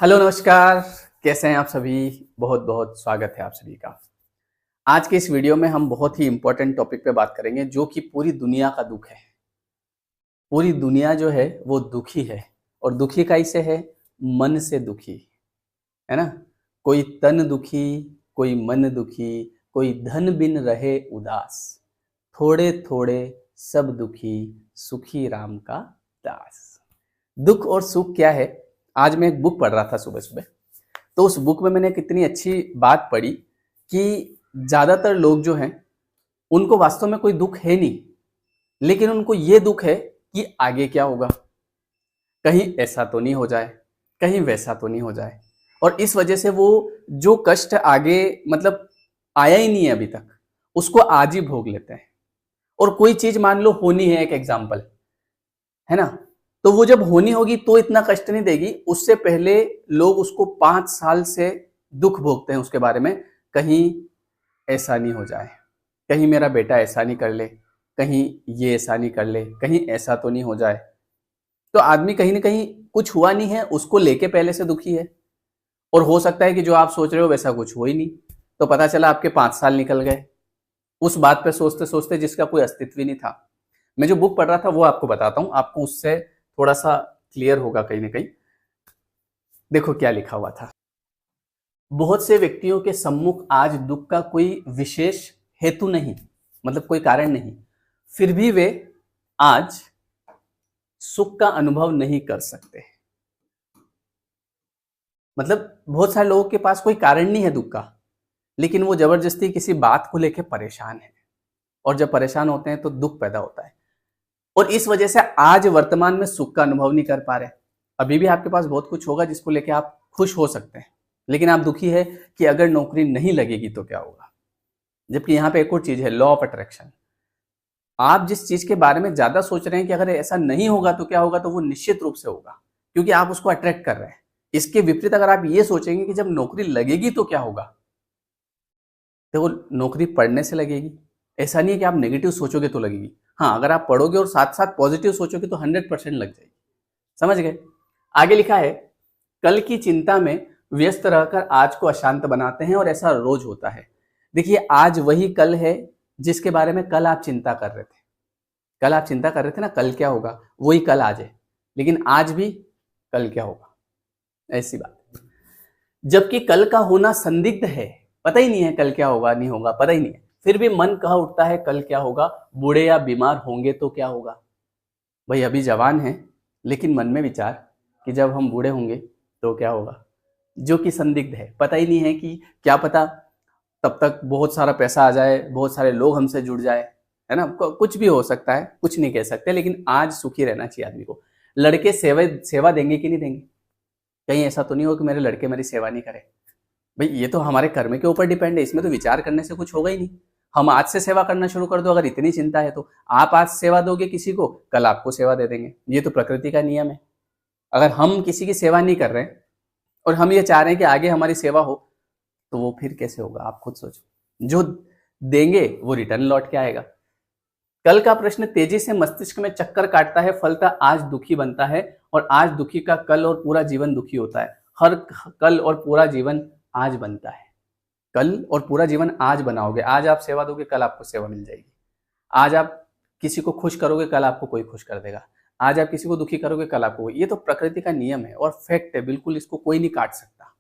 Hello नमस्कार। कैसे हैं आप सभी। बहुत बहुत स्वागत है आप सभी का। आज के इस वीडियो में हम बहुत ही इंपॉर्टेंट टॉपिक पे बात करेंगे जो कि पूरी दुनिया का दुख है। पूरी दुनिया जो है वो दुखी है और दुखी कैसे है? मन से दुखी है ना। कोई तन दुखी, कोई मन दुखी, कोई धन बिन रहे उदास, थोड़े थोड़े सब दुखी, सुखी राम का दास। दुख और सुख क्या है? आज मैं एक बुक पढ़ रहा था सुबह सुबह, तो उस बुक में मैंने कितनी अच्छी बात पढ़ी कि ज्यादातर लोग जो हैं उनको वास्तव में कोई दुख है नहीं, लेकिन उनको ये दुख है कि आगे क्या होगा, कहीं ऐसा तो नहीं हो जाए, कहीं वैसा तो नहीं हो जाए। और इस वजह से वो जो कष्ट आगे मतलब आया ही नहीं है अभी तक, उसको आज ही भोग लेते हैं। और कोई चीज मान लो होनी है, एक एग्जाम्पल है ना, तो वो जब होनी होगी तो इतना कष्ट नहीं देगी। उससे पहले लोग उसको 5 साल से दुख भोगते हैं उसके बारे में, कहीं ऐसा नहीं हो जाए, कहीं मेरा बेटा ऐसा नहीं कर ले, कहीं ये ऐसा नहीं कर ले, कहीं ऐसा तो नहीं हो जाए। तो आदमी कहीं ना कहीं कुछ हुआ नहीं है उसको लेके पहले से दुखी है। और हो सकता है कि जो आप सोच रहे हो वैसा कुछ हो ही नहीं, तो पता चला आपके 5 साल निकल गए उस बात पे सोचते सोचते जिसका कोई अस्तित्व ही नहीं था। मैं जो बुक पढ़ रहा था वो आपको बताता हूं, आपको उससे थोड़ा सा क्लियर होगा कहीं ना कहीं। देखो क्या लिखा हुआ था। बहुत से व्यक्तियों के सम्मुख आज दुख का कोई विशेष हेतु नहीं, मतलब कोई कारण नहीं, फिर भी वे आज सुख का अनुभव नहीं कर सकते। मतलब बहुत सारे लोगों के पास कोई कारण नहीं है दुख का, लेकिन वो जबरदस्ती किसी बात को लेकर परेशान है, और जब परेशान होते हैं तो दुख पैदा होता है। और इस वजह से आज वर्तमान में सुख का अनुभव नहीं कर पा रहे। अभी भी आपके पास बहुत कुछ होगा जिसको लेके आप खुश हो सकते हैं, लेकिन आप दुखी है कि अगर नौकरी नहीं लगेगी तो क्या होगा। जबकि यहाँ पे एक और चीज है, लॉ ऑफ अट्रैक्शन। आप जिस चीज के बारे में ज्यादा सोच रहे हैं कि अगर ऐसा नहीं होगा तो क्या होगा, तो वो निश्चित रूप से होगा, क्योंकि आप उसको अट्रैक्ट कर रहे हैं। इसके विपरीत अगर आप ये सोचेंगे कि जब नौकरी लगेगी तो क्या होगा, तो वो नौकरी पढ़ने से लगेगी। ऐसा नहीं है कि आप नेगेटिव सोचोगे तो लगेगी। हाँ, अगर आप पढ़ोगे और साथ साथ पॉजिटिव सोचोगे तो 100% लग जाएगी। समझ गए? आगे लिखा है, कल की चिंता में व्यस्त रहकर आज को अशांत बनाते हैं और ऐसा रोज होता है। देखिए, आज वही कल है जिसके बारे में कल आप चिंता कर रहे थे। कल आप चिंता कर रहे थे ना, कल क्या होगा, वही कल आज है। लेकिन आज भी कल क्या होगा, ऐसी बात है। जबकि कल का होना संदिग्ध है, पता ही नहीं है कल क्या होगा, नहीं होगा, पता ही नहीं है। फिर भी मन कह उठता है कल क्या होगा, बूढ़े या बीमार होंगे तो क्या होगा। भाई अभी जवान है, लेकिन मन में विचार कि जब हम बूढ़े होंगे तो क्या होगा, जो कि संदिग्ध है। पता ही नहीं है कि क्या पता तब तक बहुत सारा पैसा आ जाए, बहुत सारे लोग हमसे जुड़ जाए, है ना। कुछ भी हो सकता है, कुछ नहीं कह सकते, लेकिन आज सुखी रहना चाहिए आदमी को। लड़के सेवा देंगे कि नहीं देंगे? कहीं ऐसा तो नहीं हो कि मेरे लड़के मेरी सेवा नहीं करे। भाई ये तो हमारे कर्म के ऊपर डिपेंड है, इसमें तो विचार करने से कुछ होगा ही नहीं। हम आज से सेवा करना शुरू कर दो, अगर इतनी चिंता है तो। आप आज सेवा दोगे किसी को, कल आपको सेवा दे देंगे, ये तो प्रकृति का नियम है। अगर हम किसी की सेवा नहीं कर रहे हैं और हम ये चाह रहे हैं कि आगे हमारी सेवा हो, तो वो फिर कैसे होगा, आप खुद सोचो। जो देंगे वो रिटर्न लौट के आएगा। कल का प्रश्न तेजी से मस्तिष्क में चक्कर काटता है, फलतः आज दुखी बनता है, और आज दुखी का कल और पूरा जीवन दुखी होता है। हर कल और पूरा जीवन आज बनता है। कल और पूरा जीवन आज बनाओगे। आज आप सेवा दोगे, कल आपको सेवा मिल जाएगी। आज आप किसी को खुश करोगे, कल आपको कोई खुश कर देगा। आज आप किसी को दुखी करोगे, कल आपको। ये तो प्रकृति का नियम है और फैक्ट है, बिल्कुल इसको कोई नहीं काट सकता।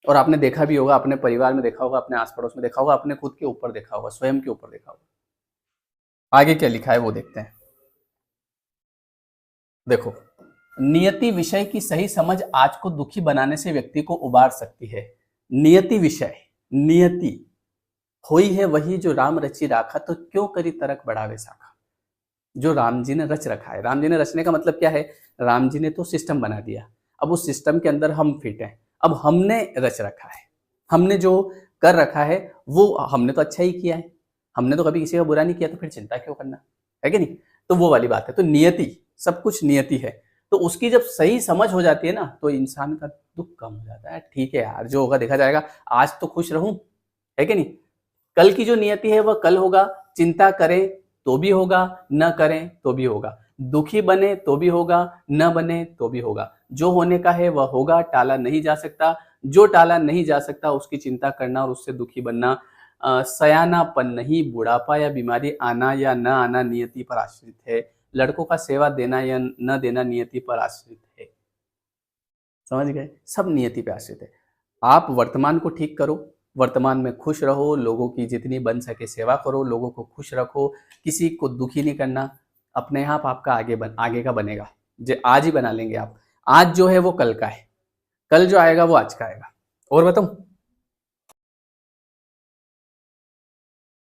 और आपने देखा भी होगा, अपने परिवार में देखा होगा, अपने आस पड़ोस में देखा होगा, अपने खुद के ऊपर देखा होगा, स्वयं के ऊपर देखा होगा। आगे क्या लिखा है वो देखते हैं। देखो, नियति विषय की सही समझ आज को दुखी बनाने से व्यक्ति को उबार सकती है। नियति विषय, नियति होई है वही जो राम रचि राखा, तो क्यों करी तरक बढ़ावे साखा। जो राम जी ने रच रखा है, राम जी ने रचने का मतलब क्या है, राम जी ने तो सिस्टम बना दिया, अब उस सिस्टम के अंदर हम फिट हैं। अब हमने रच रखा है, हमने जो कर रखा है वो हमने तो अच्छा ही किया है, हमने तो कभी किसी का बुरा नहीं किया, तो फिर चिंता क्यों करना, है कि नहीं। तो वो वाली बात है। तो नियति, सब कुछ नियति है, तो उसकी जब सही समझ हो जाती है ना, तो इंसान का दुख कम हो जाता है। ठीक है यार, जो होगा देखा जाएगा, आज तो खुश रहूं, है कि नहीं। कल की जो नियति है वह कल होगा। चिंता करें तो भी होगा, न करें तो भी होगा। दुखी बने तो भी होगा, न बने तो भी होगा। जो होने का है वह होगा, टाला नहीं जा सकता। जो टाला नहीं जा सकता उसकी चिंता करना और उससे दुखी बनना सयानापन नहीं, बुढ़ापा या बीमारी आना या न आना नियति पर आश्रित है। लड़कों का सेवा देना या न देना नियति पर आश्रित है। समझ गए? सब नियति पे आश्रित है। आप वर्तमान को ठीक करो, वर्तमान में खुश रहो, लोगों की जितनी बन सके सेवा करो, लोगों को खुश रखो, किसी को दुखी नहीं करना। अपने आप आपका आगे का बनेगा। जो आज ही बना लेंगे आप। आज जो है वो कल का है, कल जो आएगा वो आज का आएगा। और बताऊं,